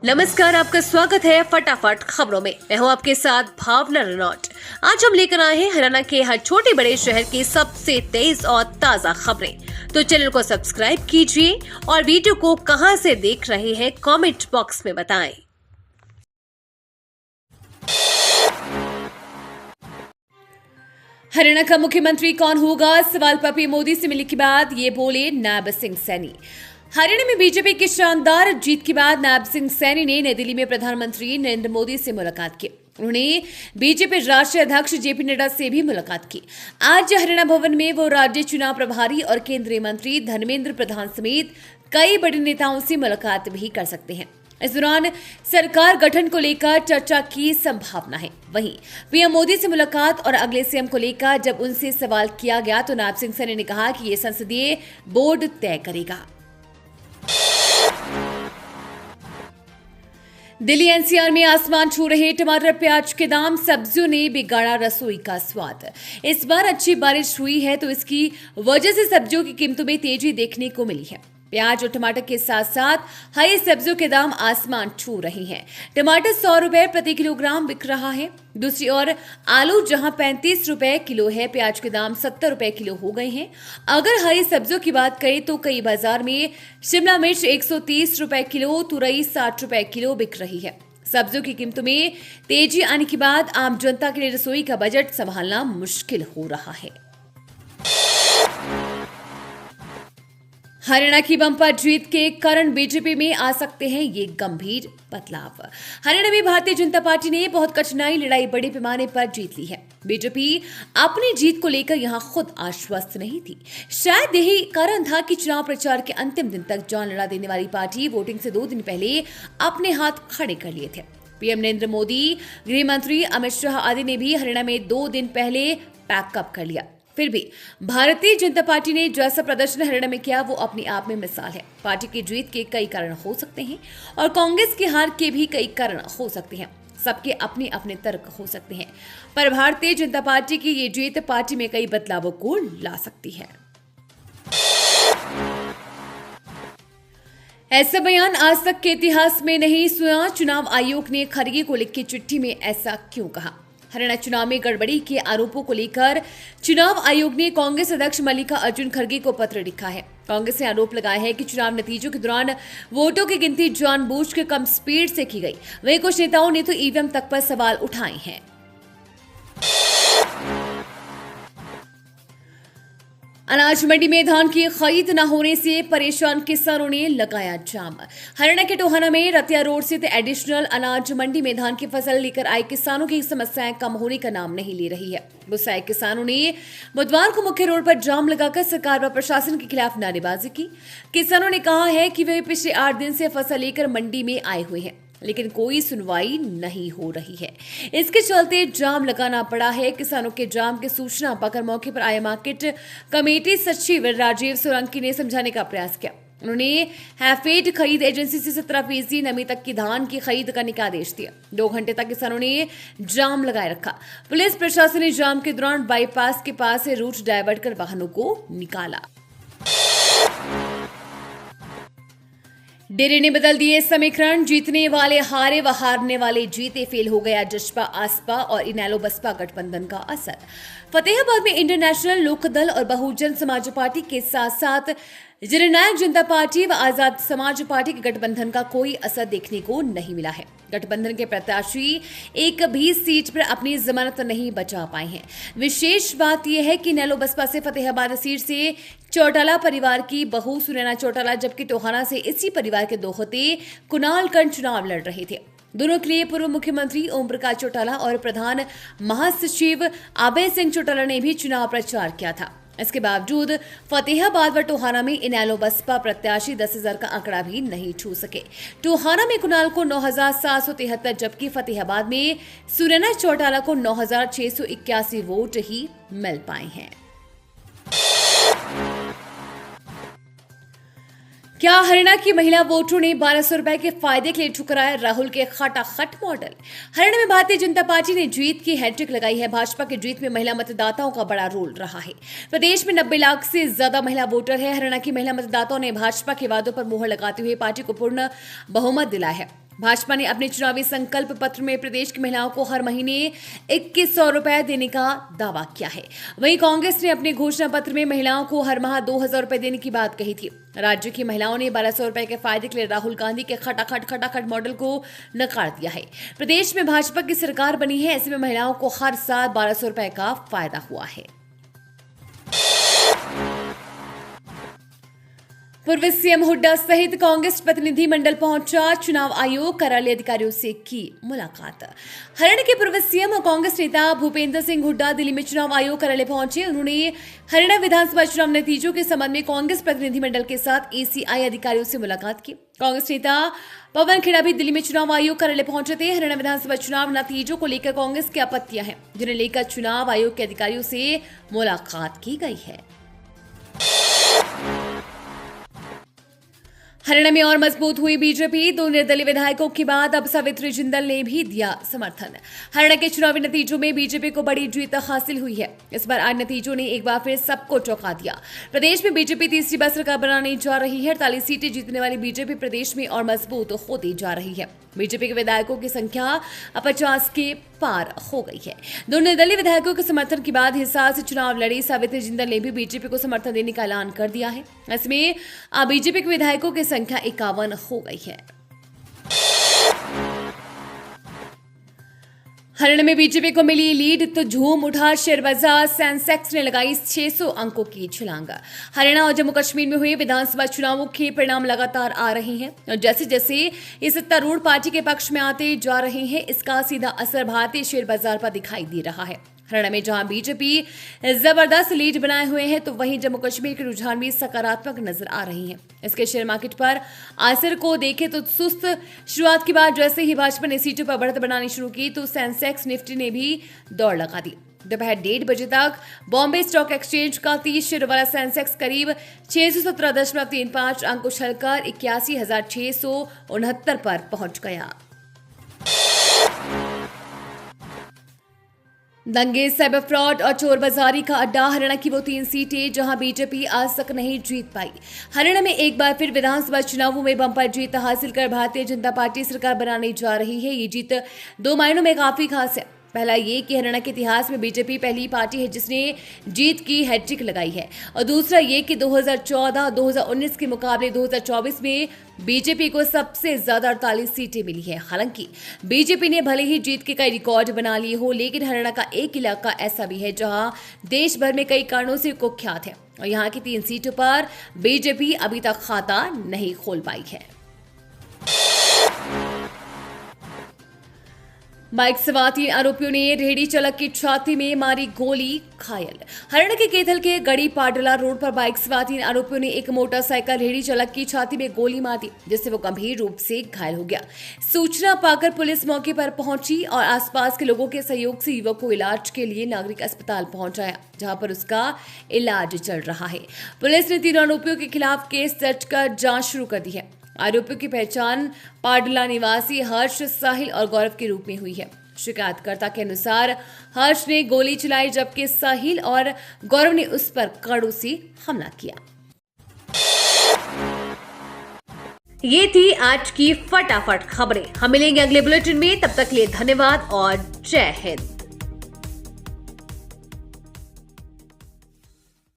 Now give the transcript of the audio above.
नमस्कार, आपका स्वागत है फटाफट खबरों में। मैं हूं आपके साथ भावना रनौट। आज हम लेकर आए हैं हरियाणा के हर छोटे बड़े शहर की सबसे तेज और ताजा खबरें। तो चैनल को सब्सक्राइब कीजिए और वीडियो को कहां से देख रहे हैं कमेंट बॉक्स में बताएं। हरियाणा का मुख्यमंत्री कौन होगा, सवाल पर पीएम मोदी से मिलने के बाद ये बोले नायब सिंह सैनी। हरियाणा में बीजेपी की शानदार जीत के बाद नायब सिंह सैनी ने नई दिल्ली में प्रधानमंत्री नरेंद्र मोदी से मुलाकात की। उन्होंने बीजेपी राष्ट्रीय अध्यक्ष जेपी नड्डा से भी मुलाकात की। आज हरियाणा भवन में वो राज्य चुनाव प्रभारी और केंद्रीय मंत्री धर्मेंद्र प्रधान समेत कई बड़े नेताओं से मुलाकात भी कर सकते हैं। इस दौरान सरकार गठन को लेकर चर्चा की संभावना है। वहीं पीएम मोदी से मुलाकात और अगले सीएम को लेकर जब उनसे सवाल किया गया तो नायब सिंह सैनी ने कहा कि ये संसदीय बोर्ड तय करेगा। दिल्ली एनसीआर में आसमान छू रहे टमाटर प्याज के दाम, सब्जियों ने बिगाड़ा रसोई का स्वाद। इस बार अच्छी बारिश हुई है तो इसकी वजह से सब्जियों की कीमतों में तेजी देखने को मिली है। प्याज और टमाटर के साथ साथ हरी सब्जियों के दाम आसमान छू रहे हैं। टमाटर 100 रुपए प्रति किलोग्राम बिक रहा है। दूसरी ओर आलू जहां 35 रुपए किलो है, प्याज के दाम 70 रुपए किलो हो गए हैं। अगर हरी सब्जियों की बात करें तो कई बाजार में शिमला मिर्च 130 रुपए किलो, तुरई 60 रुपए किलो बिक रही है। सब्जियों की कीमतों में तेजी आने के बाद आम जनता के लिए रसोई का बजट संभालना मुश्किल हो रहा है। हरियाणा की बंपर जीत के कारण बीजेपी में आ सकते हैं ये गंभीर बदलाव। हरियाणा में भारतीय जनता पार्टी ने बहुत कठिनाई लड़ाई बड़े पैमाने पर जीत ली है। बीजेपी अपनी जीत को लेकर यहां खुद आश्वस्त नहीं थी। शायद यही कारण था कि चुनाव प्रचार के अंतिम दिन तक जान लड़ा देने वाली पार्टी वोटिंग से 2 दिन पहले अपने हाथ खड़े कर लिए थे। पीएम नरेंद्र मोदी, गृह मंत्री अमित शाह आदि ने भी हरियाणा में 2 दिन पहले पैकअप कर लिया। फिर भी भारतीय जनता पार्टी ने जैसा प्रदर्शन हरियाणा में किया वो अपने आप में मिसाल है। पार्टी की जीत के कई कारण हो सकते हैं और कांग्रेस की हार के भी कई कारण हो सकते हैं। सबके अपने अपने तर्क हो सकते हैं, पर भारतीय जनता पार्टी की ये जीत पार्टी में कई बदलावों को ला सकती है। ऐसा बयान आज तक के इतिहास में नहीं सुना। चुनाव आयोग ने खड़गे को लिखी चिट्ठी में ऐसा क्यों कहा? हरियाणा चुनाव में गड़बड़ी के आरोपों को लेकर चुनाव आयोग ने कांग्रेस अध्यक्ष मल्लिकार्जुन खड़गे को पत्र लिखा है। कांग्रेस ने आरोप लगाया है कि चुनाव नतीजों के दौरान वोटों की गिनती जानबूझ के कम स्पीड से की गई। वहीं कुछ नेताओं ने तो ईवीएम तक पर सवाल उठाए हैं। अनाज मंडी में धान की खरीद न होने से परेशान किसानों ने लगाया जाम। हरियाणा के टोहाना में रतिया रोड स्थित एडिशनल अनाज मंडी में धान की फसल लेकर आए किसानों की समस्याएं कम होने का नाम नहीं ले रही है। गुस्साए किसानों ने बुधवार को मुख्य रोड पर जाम लगाकर सरकार व प्रशासन के खिलाफ नारेबाजी की। किसानों ने कहा है कि वे पिछले 8 दिन से फसल लेकर मंडी में आए हुए हैं, लेकिन कोई सुनवाई नहीं हो रही है। इसके चलते जाम लगाना पड़ा है। किसानों के जाम की सूचना पाकर मौके पर आए मार्केट कमेटी सचिव राजीव सोलंकी ने समझाने का प्रयास किया। उन्होंने हैफेड खरीद एजेंसी से 17% नमी तक की धान की खरीद करने का आदेश दिया। 2 घंटे तक किसानों ने जाम लगाए रखा। पुलिस प्रशासन ने जाम के दौरान बाईपास के पास से रूट डायवर्ट कर वाहनों को निकाला। डेरे ने बदल दिए समीकरण, जीतने वाले हारे व हारने वाले जीते। फेल हो गया जसपा आसपा और इनेलो बसपा गठबंधन का असर। फतेहाबाद में इंडियन नेशनल लोकदल और बहुजन समाज पार्टी के साथ साथ जननायक जनता पार्टी व आजाद समाज पार्टी के गठबंधन का कोई असर देखने को नहीं मिला है। गठबंधन के प्रत्याशी एक भी सीट पर अपनी जमानत नहीं बचा पाए हैं। विशेष बात यह है कि इनेलो बसपा से फतेहाबाद सीट से चौटाला परिवार की बहू सुनैना चौटाला, जबकि टोहाना से इसी परिवार के दोहते कुणाल कंठ चुनाव लड़ रहे थे। दोनों के लिए पूर्व मुख्यमंत्री ओम प्रकाश चौटाला और प्रधान महासचिव अभय सिंह चौटाला ने भी चुनाव प्रचार किया था। इसके बावजूद फतेहाबाद व टोहाना में इनेलो बसपा प्रत्याशी 10,000 का आंकड़ा भी नहीं छू सके। टोहाना में कुणाल को 9,773, जबकि फतेहाबाद में सुनैना चौटाला को 9,681 वोट ही मिल पाए हैं। क्या हरियाणा की महिला वोटरों ने 1200 रुपए के फायदे के लिए ठुकराया राहुल के खटाखट मॉडल? हरियाणा में भारतीय जनता पार्टी ने जीत की हैट्रिक लगाई है। भाजपा की जीत में महिला मतदाताओं का बड़ा रोल रहा है। प्रदेश में 90 लाख से ज्यादा महिला वोटर है। हरियाणा की महिला मतदाताओं ने भाजपा के वादों पर मुहर लगाते हुए पार्टी को पूर्ण बहुमत दिलाया है। भाजपा ने अपने चुनावी संकल्प पत्र में प्रदेश की महिलाओं को हर महीने 2100 रुपए देने का दावा किया है। वहीं कांग्रेस ने अपने घोषणा पत्र में महिलाओं को हर माह 2000 रुपए देने की बात कही थी। राज्य की महिलाओं ने 1200 रुपए के फायदे के लिए राहुल गांधी के खटाखट मॉडल को नकार दिया है। प्रदेश में भाजपा की सरकार बनी है, ऐसे में महिलाओं को हर साल 1200 रुपए का फायदा हुआ है। पूर्व सीएम हुड्डा सहित कांग्रेस प्रतिनिधि मंडल पहुंचा। चुनाव आयोग कार्यालय अधिकारियों से की मुलाकात। हरियाणा के पूर्व सीएम और कांग्रेस नेता भूपेंद्र सिंह हुड्डा दिल्ली में चुनाव आयोग कार्यालय पहुंचे। उन्होंने हरियाणा विधानसभा चुनाव नतीजों के संबंध में कांग्रेस प्रतिनिधि मंडल के साथ एसीआई अधिकारियों से मुलाकात की। कांग्रेस नेता पवन खेड़ा भी दिल्ली में चुनाव आयोग कार्यालय पहुंचे थे। हरियाणा विधानसभा चुनाव नतीजों को लेकर कांग्रेस की आपत्तियां हैं, जिन्हें लेकर चुनाव आयोग के अधिकारियों से मुलाकात की गई है। हरियाणा में और मजबूत हुई बीजेपी। 2 निर्दलीय विधायकों के बाद अब सावित्री जिंदल ने भी दिया समर्थन। हरियाणा के चुनावी नतीजों में बीजेपी को बड़ी जीत हासिल हुई है। इस बार आज नतीजों ने एक बार फिर सबको चौंका दिया। प्रदेश में बीजेपी तीसरी बार सरकार बनाने जा रही है। 48 सीटें जीतने वाली बीजेपी प्रदेश में और मजबूत होती जा रही है। बीजेपी के विधायकों की संख्या अब 50 के पार हो गई है। 2 निर्दलीय विधायकों के समर्थन के बाद हिसार से चुनाव लड़ी सावित्री जिंदल ने भी बीजेपी को समर्थन देने का ऐलान कर दिया है। इसमें अब बीजेपी के विधायकों की संख्या 51 हो गई है। हरियाणा में बीजेपी को मिली लीड तो झूम उठा शेयर बाजार। सेंसेक्स ने लगाई 600 अंकों की छलांग। हरियाणा और जम्मू कश्मीर में हुए विधानसभा चुनावों के परिणाम लगातार आ रहे हैं और जैसे जैसे ये सत्तारूढ़ पार्टी के पक्ष में आते जा रहे हैं, इसका सीधा असर भारतीय शेयर बाजार पर दिखाई दे रहा है। हरियाणा में जहां बीजेपी जबरदस्त लीड बनाए हुए हैं, तो वहीं जम्मू कश्मीर के रुझान भी सकारात्मक नजर आ रही हैं। इसके शेयर मार्केट पर असर को देखें तो सुस्त शुरुआत के बाद जैसे ही भाजपा ने सीटों पर बढ़त बनानी शुरू की, तो सेंसेक्स निफ्टी ने भी दौड़ लगा दी। दोपहर 1:30 बजे तक बॉम्बे स्टॉक एक्सचेंज का 30 शेयर वाला सेंसेक्स करीब 617.35 अंक उछलकर 81,669 पर पहुंच गया। दंगे, साइबर फ्रॉड और चोर बाजारी का अड्डा हरियाणा की वो 3 सीटें जहां बीजेपी आज तक नहीं जीत पाई। हरियाणा में एक बार फिर विधानसभा चुनावों में बम्पर जीत हासिल कर भारतीय जनता पार्टी सरकार बनाने जा रही है। ये जीत 2 मायनों में काफी खास है। पहला ये कि हरियाणा के इतिहास में बीजेपी पहली पार्टी है जिसने जीत की हैट्रिक लगाई है, और दूसरा ये कि 2014 और 2019 के मुकाबले 2024 में बीजेपी को सबसे ज्यादा 48 सीटें मिली है। हालांकि बीजेपी ने भले ही जीत के कई रिकॉर्ड बना लिए हो, लेकिन हरियाणा का एक इलाका ऐसा भी है जहां देश भर में कई कारणों से कुख्यात है, और यहाँ की 3 सीटों पर बीजेपी अभी तक खाता नहीं खोल पाई है। बाइक सवार 3 आरोपियों ने रेहड़ी चालक की छाती में मारी गोली, घायल। हरियाणा के कैथल के गड़ी पाडला रोड पर बाइक सवार 3 आरोपियों ने एक मोटरसाइकिल रेहड़ी चालक की छाती में गोली मार दी, जिससे वो गंभीर रूप से घायल हो गया। सूचना पाकर पुलिस मौके पर पहुंची और आसपास के लोगों के सहयोग से युवक को इलाज के लिए नागरिक अस्पताल पहुंचाया, जहां पर उसका इलाज चल रहा है। पुलिस ने 3 आरोपियों के खिलाफ केस दर्ज कर जांच शुरू कर दी है। आरोपियों की पहचान पाडला निवासी हर्ष, साहिल और गौरव के रूप में हुई है। शिकायतकर्ता के अनुसार हर्ष ने गोली चलाई, जबकि साहिल और गौरव ने उस पर कड़ों से हमला किया। ये थी आज की फटाफट खबरें। हम मिलेंगे अगले बुलेटिन में, तब तक के लिए धन्यवाद और जय हिंद।